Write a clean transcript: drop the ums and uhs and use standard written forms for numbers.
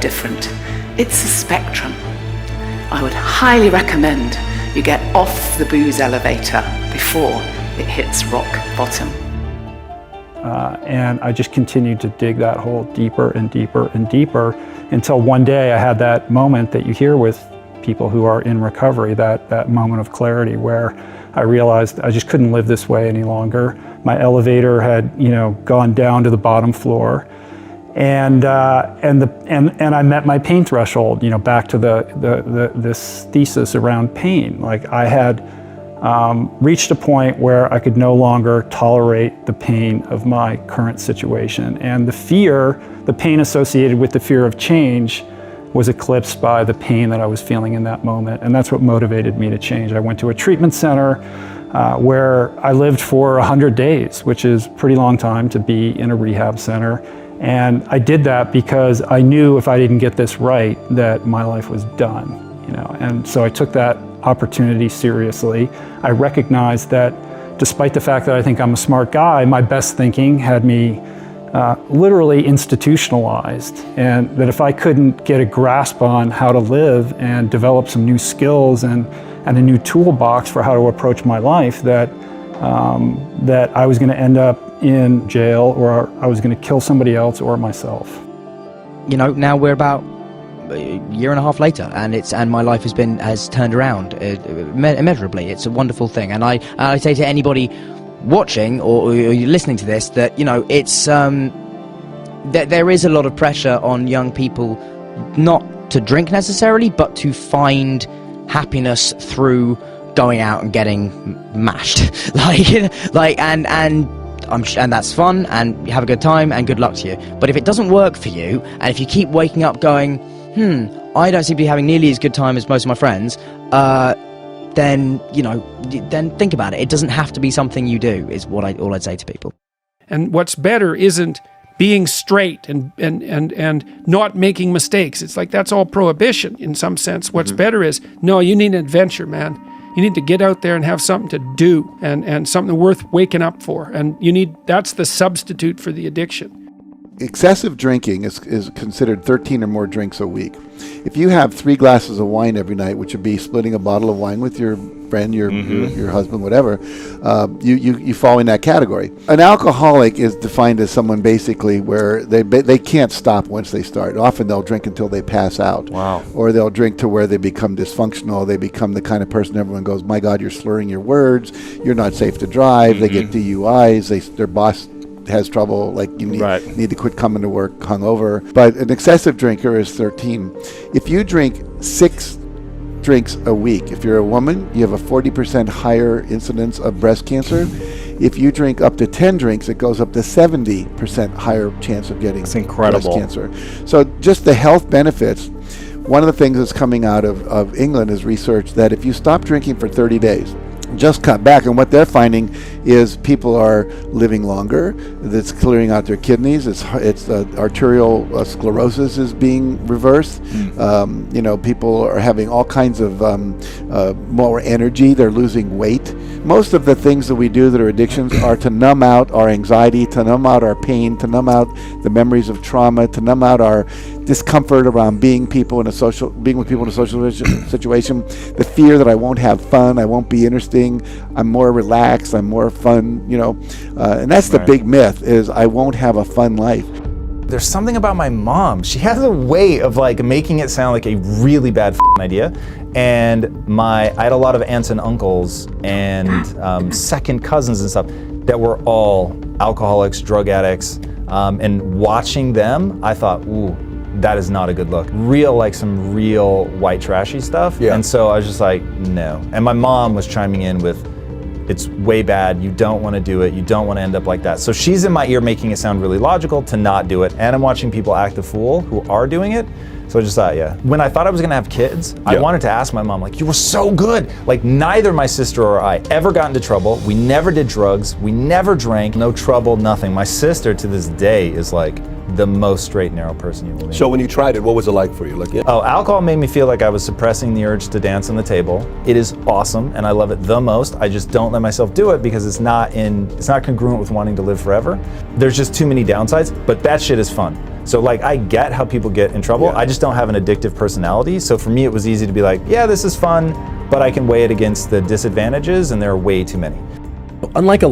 different. It's a spectrum. I would highly recommend you get off the booze elevator before it hits rock bottom. And I just continued to dig that hole deeper and deeper and deeper until one day I had that moment that you hear with people who are in recovery, that moment of clarity where I realized I just couldn't live this way any longer. My elevator had, gone down to the bottom floor, and I met my pain threshold. Back to this thesis around pain. Like I had reached a point where I could no longer tolerate the pain of my current situation, and the pain associated with the fear of change was eclipsed by the pain that I was feeling in that moment, and that's what motivated me to change. I went to a treatment center where I lived for 100 days, which is a pretty long time to be in a rehab center, and I did that because I knew if I didn't get this right, that my life was done, and so I took that opportunity seriously. I recognized that despite the fact that I think I'm a smart guy, my best thinking had me literally institutionalized, and that if I couldn't get a grasp on how to live and develop some new skills and a new toolbox for how to approach my life, that I was going to end up in jail, or I was going to kill somebody else or myself. Now we're about a year and a half later, and my life has turned around immeasurably. It's a wonderful thing, and I say to anybody watching or listening to this that it's that there is a lot of pressure on young people not to drink necessarily, but to find happiness through going out and getting mashed, and that's fun, and you have a good time, and good luck to you. But if it doesn't work for you, and if you keep waking up going, I don't seem to be having nearly as good time as most of my friends, then think about it. It doesn't have to be something you do, is all I'd say to people. And what's better isn't being straight and not making mistakes. It's like that's all prohibition in some sense. What's better is, no, you need an adventure, man. You need to get out there and have something to do and something worth waking up for. And that's the substitute for the addiction. Excessive drinking is considered 13 or more drinks a week. If you have 3 glasses of wine every night, which would be splitting a bottle of wine with your friend, your husband, whatever, you fall in that category. An alcoholic is defined as someone basically where they can't stop once they start. Often they'll drink until they pass out. Wow. Or they'll drink to where they become dysfunctional. They become the kind of person everyone goes, my God, you're slurring your words. You're not safe to drive. They get DUIs. Their boss has trouble, like you need to quit coming to work hungover. But an excessive drinker is 13. If you drink 6 drinks a week, if you're a woman, you have a 40% higher incidence of breast cancer. If you drink up to 10 drinks, it goes up to 70% higher chance of getting breast cancer. So just the health benefits. One of the things that's coming out of England is research that if you stop drinking for 30 days, just cut back, and what they're finding is people are living longer. That's clearing out their kidneys. It's arterial sclerosis is being reversed. People are having all kinds of more energy. They're losing weight. Most of the things that we do that are addictions are to numb out our anxiety, to numb out our pain, to numb out the memories of trauma, to numb out our discomfort around being with people in a social situation, the fear that I won't have fun, I won't be interesting, I'm more relaxed, I'm more fun, and that's the big myth, is I won't have a fun life. There's something about my mom. She has a way of making it sound like a really bad idea. And I had a lot of aunts and uncles and second cousins and stuff that were all alcoholics, drug addicts. And watching them, I thought, ooh, that is not a good look. Some real white trashy stuff. Yeah. And so I was just like, no. And my mom was chiming in with, it's way bad, you don't want to do it, you don't want to end up like that. So she's in my ear making it sound really logical to not do it, and I'm watching people act a fool who are doing it. So I just thought, when I thought I was gonna have kids, I wanted to ask my mom, you were so good. Neither my sister or I ever got into trouble. We never did drugs, we never drank, no trouble, nothing. My sister to this day is the most straight and narrow person you will meet. So when you tried it, what was it like for you? Alcohol made me feel like I was suppressing the urge to dance on the table. It is awesome, and I love it the most. I just don't let myself do it because it's not congruent with wanting to live forever. There's just too many downsides, but that shit is fun. So like, I get how people get in trouble. Yeah. I just don't have an addictive personality. So for me, it was easy to be like, yeah, this is fun, but I can weigh it against the disadvantages, and there are way too many. Unlike a